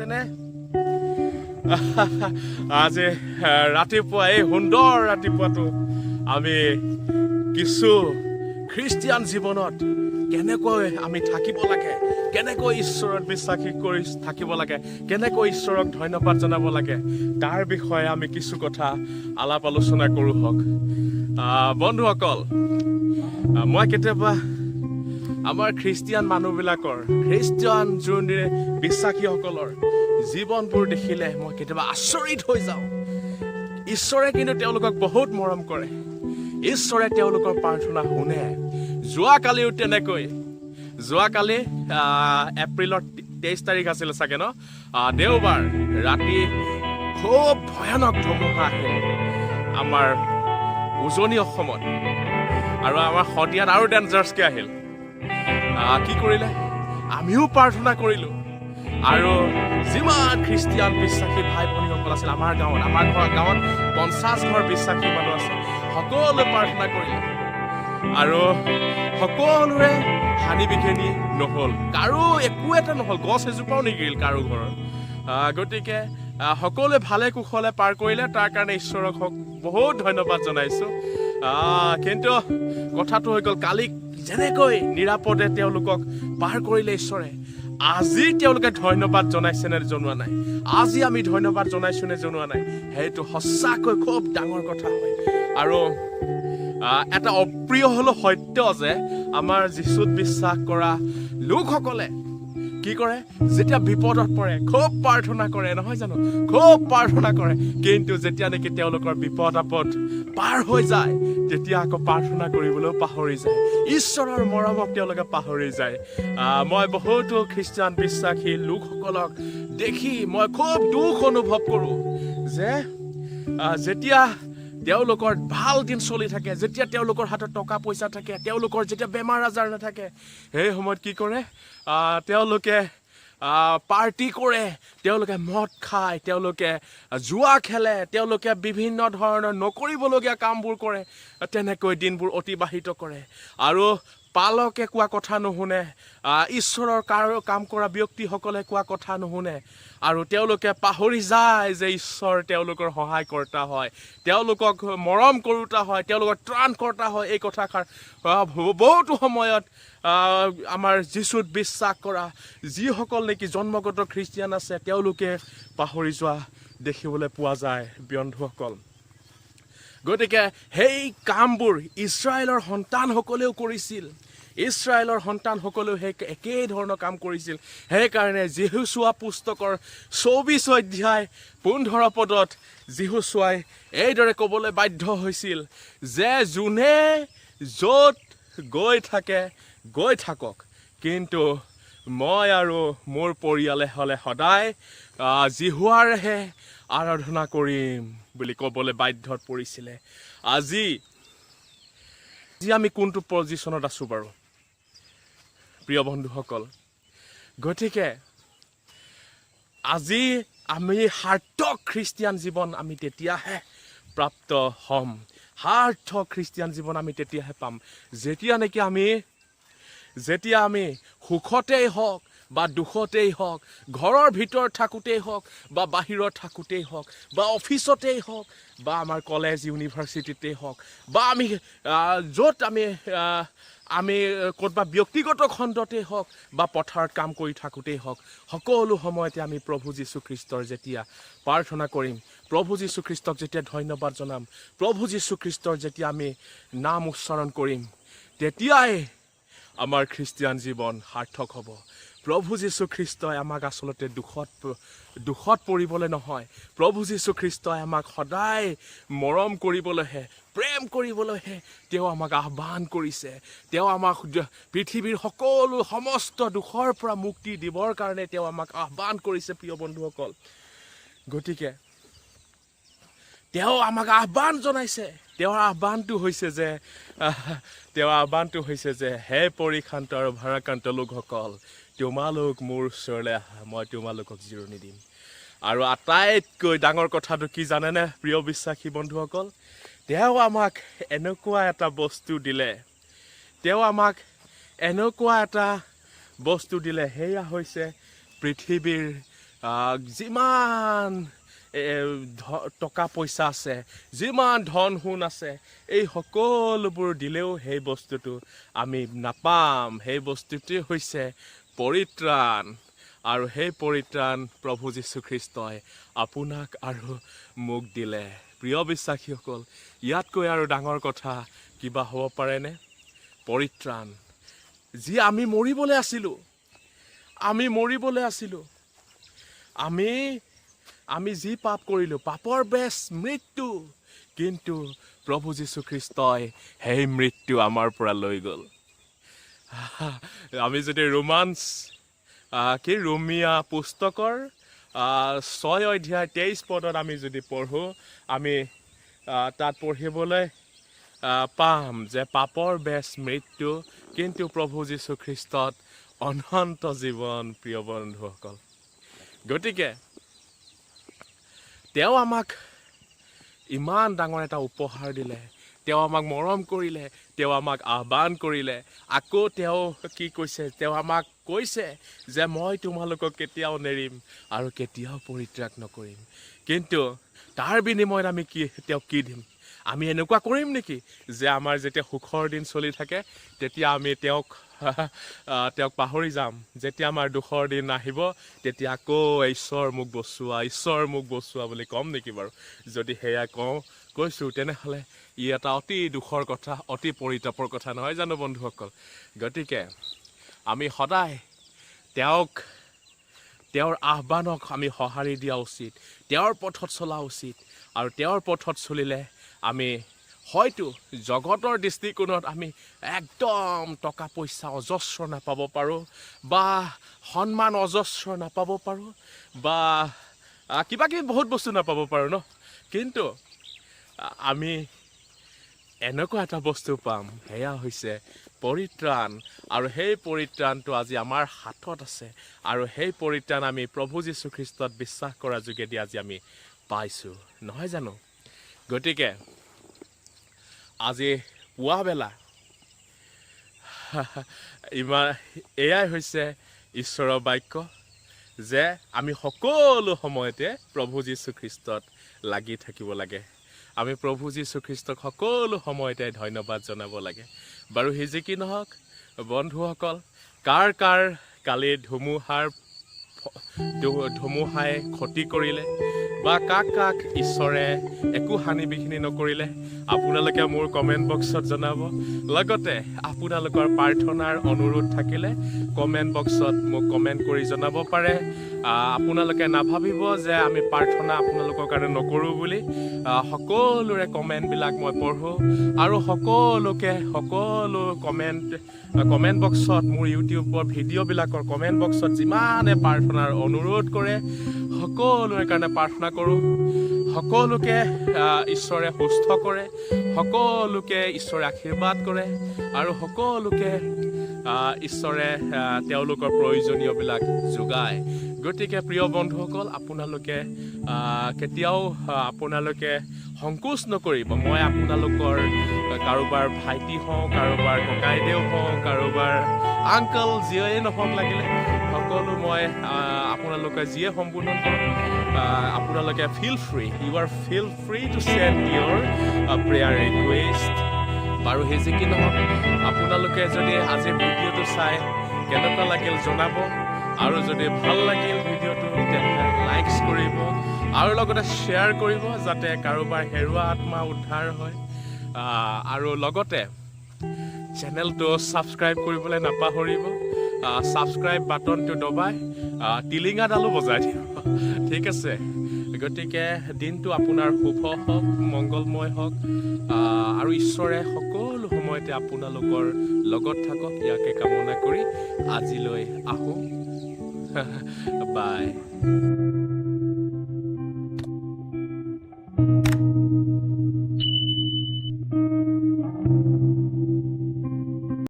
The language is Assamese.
আছেনে? আজি ৰাতিপুৱা এই সুন্দৰ ৰাতিপুৱাটো আমি কিছু খ্ৰীষ্টিয়ান জীৱনত কেনেকৈ আমি থাকিব লাগে, কেনেকৈ ঈশ্বৰত বিশ্বাসী কৰি থাকিব লাগে, কেনেকৈ ঈশ্বৰক ধন্যবাদ জনাব লাগে, তাৰ বিষয়ে আমি কিছু কথা আলাপ আলোচনা কৰোঁ হওক। বন্ধুসকল, মই কেতিয়াবা আমাৰ খ্ৰীষ্টিয়ান মানুহবিলাকৰ, খ্ৰীষ্টিয়ান যোনৰে বিশ্বাসীসকলৰ জীৱনবোৰ দেখিলে মই কেতিয়াবা আচৰিত হৈ যাওঁ। ঈশ্বৰে কিন্তু তেওঁলোকক বহুত মৰম কৰে, ঈশ্বৰে তেওঁলোকৰ প্ৰাৰ্থনা শুনে। যোৱাকালিও তেনেকৈ, যোৱাকালি এপ্ৰিলৰ 23 তাৰিখ আছিলে চাগে ন, দেওবাৰ ৰাতি খুব ভয়ানক ধুমুহা আহিল আমাৰ উজনি অসমত, আৰু আমাৰ শদিয়াত আৰু ডেঞ্জাৰাছকৈ আহিল। কি কৰিলে? আমিও প্ৰাৰ্থনা কৰিলোঁ, আৰু যিমান খ্ৰীষ্টিয়ান বিশ্বাসী ভাই ভনীসকল আছিল আমাৰ গাঁৱত, আমাৰ গাঁৱত 50 ঘৰ বিশ্বাসী মানুহ আছে, সকলোৱে প্ৰাৰ্থনা কৰিলে, আৰু সকলোৰে হানি বিঘিনি নহ'ল, কাৰো একো এটা নহ'ল, গছ এজোপাও নিগিৰিল কাৰো ঘৰৰ। গতিকে সকলোৱে ভালে কুশলে পাৰ কৰিলে, তাৰ কাৰণে ঈশ্বৰক বহুত ধন্যবাদ জনাইছোঁ। কিন্তু কথাটো হৈ গ'ল, কালি যেনেকৈ নিৰাপদে তেওঁলোকক পাৰ কৰিলে ঈশ্বৰে, আজি তেওঁলোকে ধন্যবাদ জনাইছেনে জনোৱা নাই, আজি আমি ধন্যবাদ জনাইছোনে জনোৱা নাই, সেইটো সঁচাকৈ খুব ডাঙৰ কথা হয়। আৰু এটা অপ্ৰিয় হ'লেও সত্য যে আমাৰ যীশুত বিশ্বাস কৰা লোকসকলে কি কৰে, যেতিয়া বিপদত পৰে খুব প্ৰাৰ্থনা কৰে, নহয় জানো? খুব প্ৰাৰ্থনা কৰে, কিন্তু যেতিয়া নেকি তেওঁলোকৰ বিপদ আপদ পাৰ হৈ যায়, তেতিয়া আকৌ প্ৰাৰ্থনা কৰিবলৈও পাহৰি যায়, ঈশ্বৰৰ মৰমক তেওঁলোকে পাহৰি যায়। মই বহুতো খ্ৰীষ্টিয়ান বিশ্বাসী লোকসকলক দেখি মই খুব দুখ অনুভৱ কৰোঁ যে যেতিয়া তেওঁলোকৰ ভাল দিন চলি থাকে, যেতিয়া তেওঁলোকৰ হাতত টকা পইচা থাকে, তেওঁলোকৰ যেতিয়া বেমাৰ আজাৰ নাথাকে, সেই সময়ত কি কৰে, তেওঁলোকে পাৰ্টি কৰে, তেওঁলোকে মদ খায়, তেওঁলোকে জুৱা খেলে, তেওঁলোকে বিভিন্ন ধৰণৰ নকৰিবলগীয়া কামবোৰ কৰে, তেনেকৈ দিনবোৰ অতিবাহিত কৰে। আৰু পালকে কোৱা কথা নুশুনে, ঈশ্বৰৰ কাম কৰা ব্যক্তিসকলে কোৱা কথা নুশুনে, আৰু তেওঁলোকে পাহৰি যায় যে ঈশ্বৰ তেওঁলোকৰ সহায়কৰ্তা হয়, তেওঁলোকক মৰম কৰোঁতা হয়, তেওঁলোকৰ ত্ৰাণকৰ্তা হয়। এই কথাষাৰ বহুতো সময়ত আমাৰ যীশুত বিশ্বাস কৰা যিসকল নেকি জন্মগত খ্ৰীষ্টিয়ান আছে, তেওঁলোকে পাহৰি যোৱা দেখিবলৈ পোৱা যায় বন্ধুসকল। গতিকে সেই কামবোৰ ইজৰাইলৰ সন্তানসকলেও কৰিছিল, ইজৰাইলৰ সন্তানসকলেও সেই একেই ধৰণৰ কাম কৰিছিল। সেইকাৰণে যহোশোৱা পুস্তকৰ 24 অধ্যায় 15 পদত যহোশোৱাই এইদৰে ক'বলৈ বাধ্য হৈছিল যে যোনে য'ত গৈ থাকে গৈ থাকক, কিন্তু মই আৰু মোৰ পৰিয়ালে হ'লে সদায় জিহুৱাৰহে আৰাধনা কৰিম বুলি ক'বলৈ বাধ্যত পৰিছিলে। আজি আমি কোনটো পজিশ্যনত আছোঁ বাৰু প্ৰিয় বন্ধুসকল? গতিকে আজি আমি সাৰ্থক খ্ৰীষ্টিয়ান জীৱন আমি তেতিয়াহে প্ৰাপ্ত হ'ম, সাৰ্থক খ্ৰীষ্টিয়ান জীৱন আমি তেতিয়াহে পাম যেতিয়া নেকি যেতিয়া আমি সুখতেই হওক বা দুখতেই হওক, ঘৰৰ ভিতৰত থাকোঁতেই হওক বা বাহিৰত থাকোঁতেই হওক, বা অফিচতেই হওক বা আমাৰ কলেজ ইউনিভাৰ্চিটিতেই হওক, বা আমি য'ত আমি ক'ৰবাত ব্যক্তিগত খণ্ডতেই হওক বা পথাৰত কাম কৰি থাকোঁতেই হওক, সকলো সময়তে আমি প্ৰভু যীশুখ্ৰীষ্টৰ যেতিয়া প্ৰাৰ্থনা কৰিম, প্ৰভু যীশুখ্ৰীষ্টক যেতিয়া ধন্যবাদ জনাম, প্ৰভু যীশুখ্ৰীষ্টৰ যেতিয়া আমি নাম উচ্চাৰণ কৰিম, তেতিয়াই আমাৰ খ্ৰীষ্টিয়ান জীৱন সাৰ্থক হ'ব। প্ৰভু যীশুখ্ৰীষ্টই আমাক আচলতে দুখত পৰিবলৈ নহয়, প্ৰভু যীশুখ্ৰীষ্টই আমাক সদায় মৰম কৰিবলৈহে, প্ৰেম কৰিবলৈহে তেওঁ আমাক আহ্বান কৰিছে। তেওঁ আমাক পৃথিৱীৰ সমস্ত দুখৰ পৰা মুক্তি দিবৰ কাৰণে তেওঁ আমাক আহ্বান কৰিছে প্ৰিয় বন্ধুসকল। গতিকে তেওঁ আমাক আহ্বান জনাইছে। তেওঁৰ আহ্বানটো হৈছে যে হে পৰিশ্ৰান্ত আৰু ভাৰাক্ৰান্ত লোকসকল, তোমালোক মোৰ ওচৰলৈ আহা, মই তোমালোকক জিৰণি দিম। আৰু আটাইতকৈ ডাঙৰ কথাটো কি জানেনে প্ৰিয় বিশ্বাসী বন্ধুসকল? তেওঁ আমাক এনেকুৱা এটা বস্তু দিলে, সেয়া হৈছে পৃথিৱীৰ যিমান টকা পইচা আছে, যিমান ধন সোণ আছে, এই সকলোবোৰ দিলেও সেই বস্তুটো আমি নাপাম। সেই বস্তুটোৱে হৈছে পৰিত্ৰাণ। আৰু সেই পৰিত্ৰাণ প্ৰভু যীশুখ্ৰীষ্টই আপোনাক আৰু মোক দিলে। প্ৰিয় বিশ্বাসীসকল, ইয়াতকৈ আৰু ডাঙৰ কথা কিবা হ'ব পাৰেনে? পৰিত্ৰাণ, যি আমি মৰিবলৈ আছিলোঁ, আমি যি পাপ কৰিলোঁ, পাপৰ বেছ মৃত্যু, কিন্তু প্ৰভু যীশুখ্ৰীষ্টই সেই মৃত্যু আমাৰ পৰা লৈ গ'ল। আমি যদি ৰোমিয়া পুস্তকৰ 6 অধ্যায় 23 পদত আমি যদি পঢ়োঁ, আমি তাত পঢ়িবলৈ পাম যে পাপৰ বেছ মৃত্যু, কিন্তু প্ৰভু যীশুখ্ৰীষ্টত অনন্ত জীৱন। প্ৰিয় বন্ধুসকল, গতিকে তেওঁ আমাক ইমান ডাঙৰ এটা উপহাৰ দিলে, তেওঁ আমাক মৰম কৰিলে, তেওঁ আমাক আহ্বান কৰিলে। আকৌ তেওঁ কি কৈছে? তেওঁ আমাক কৈছে যে মই তোমালোকক কেতিয়াও নেৰিম আৰু কেতিয়াও পৰিত্যাগ নকৰিম। কিন্তু তাৰ বিনিময়ত আমি তেওঁক কি দিম? আমি এনেকুৱা কৰিম নেকি যে আমাৰ যেতিয়া সুখৰ দিন চলি থাকে তেতিয়া আমি তেওঁক পাহৰি যাম? যেতিয়া আমাৰ দুখৰ দিন আহিব তেতিয়া আকৌ ঈশ্বৰ মোক বচোৱা বুলি ক'ম নেকি বাৰু? যদি সেয়া কৈছোঁ তেনেহ'লে ই এটা অতি দুখৰ কথা, অতি পৰিতাপৰ কথা, নহয় জানো বন্ধুসকল? গতিকে আমি সদায় তেওঁৰ আহ্বানক আমি সঁহাৰি দিয়া উচিত, তেওঁৰ পথত চলা উচিত। আৰু তেওঁৰ পথত চলিলে আমি হয়তো জগতৰ দৃষ্টিকোণত আমি একদম টকা পইচা অজস্ৰ নাপাব পাৰোঁ, বা সন্মান অজস্ৰ নাপাব পাৰোঁ, বা কিবা বহুত বস্তু নাপাব পাৰোঁ ন। কিন্তু আমি এনেকুৱা এটা বস্তু পাম, সেয়া হৈছে পৰিত্ৰাণ। আৰু সেই পৰিত্ৰাণটো আজি আমাৰ হাতত আছে, আৰু সেই পৰিত্ৰাণ আমি প্ৰভু যীশুখ্ৰীষ্টত বিশ্বাস কৰাৰ যোগেদি আজি আমি পাইছোঁ, নহয় জানো? গতিকে আজি পুৱাবেলা এয়াই হৈছে ঈশ্বৰৰ বাক্য যে আমি সকলো সময়তে প্ৰভু যীশুখ্ৰীষ্টত লাগি থাকিব লাগে। আমি প্ৰভু যীশুখ্ৰীষ্টক সকলো সময়তে ধন্যবাদ জনাব লাগে। বাৰু সি যি কি নহওক বন্ধুসকল, কাৰ কালি ধুমুহাই ক্ষতি কৰিলে বা কাক ঈশ্বৰে একো হানি বিঘিনি নকৰিলে, আপোনালোকে মোৰ কমেণ্ট বক্সত জনাব। লগতে আপোনালোকৰ প্ৰাৰ্থনাৰ অনুৰোধ থাকিলে কমেণ্ট বক্সত মোক কমেণ্ট কৰি জনাব পাৰে। আপোনালোকে নাভাবিব যে আমি প্ৰাৰ্থনা আপোনালোকৰ কাৰণে নকৰোঁ বুলি। সকলোৰে কমেণ্টবিলাক মই পঢ়োঁ, আৰু সকলো কমেণ্ট বক্সত, মোৰ ইউটিউবৰ ভিডিঅ'বিলাকৰ কমেণ্ট বক্সত যিমানে প্ৰাৰ্থনাৰ অনুৰোধ কৰে সকলোৰে কাৰণে প্ৰাৰ্থনা কৰোঁ। সকলোকে ঈশ্বৰে সুস্থ কৰে, সকলোকে ঈশ্বৰে আশীৰ্বাদ কৰে, আৰু সকলোকে ঈশ্বৰে তেওঁলোকৰ প্ৰয়োজনীয়বিলাক যোগায়। গতিকে প্ৰিয় বন্ধুসকল, আপোনালোকে কেতিয়াও সংকোচ নকৰিব। মই আপোনালোকৰ কাৰোবাৰ ভাইটি হওঁ, কাৰোবাৰ ককাইদেউ হওঁ, কাৰোবাৰ আংকল, যিয়ে নহওক লাগিলে সকলো মই আপোনালোকে যিয়ে সম্বোধন কৰক, আপোনালোকে ফিল ফ্ৰী টু চেণ্ড ইয়ৰ প্ৰেয়াৰ ৰিকুৱেষ্ট। বাৰু সেই যি কি নহওক, আপোনালোকে যদি আজিৰ ভিডিঅ'টো চাই কেনেকুৱা লাগিল জনাব, আৰু যদি ভাল লাগিল ভিডিঅ'টো তেন্তে লাইকছ কৰিব, আৰু লগতে শ্বেয়াৰ কৰিব যাতে কাৰোবাৰ হেৰুৱা আত্মা উদ্ধাৰ হয়। আৰু লগতে চেনেলটো ছাবস্ক্ৰাইব কৰিবলৈ নাপাহৰিব। ছাবস্ক্ৰাইব বাটনটো দবাই টিলিঙাডালো বজাই দিব, ঠিক আছে? গতিকে দিনটো আপোনাৰ শুভ হওক, মংগলময় হওক, আৰু ঈশ্বৰে সকলো সময়তে আপোনালোকৰ লগত থাকক, ইয়াকে কামনা কৰি আজিলৈ আহোঁ। বাই।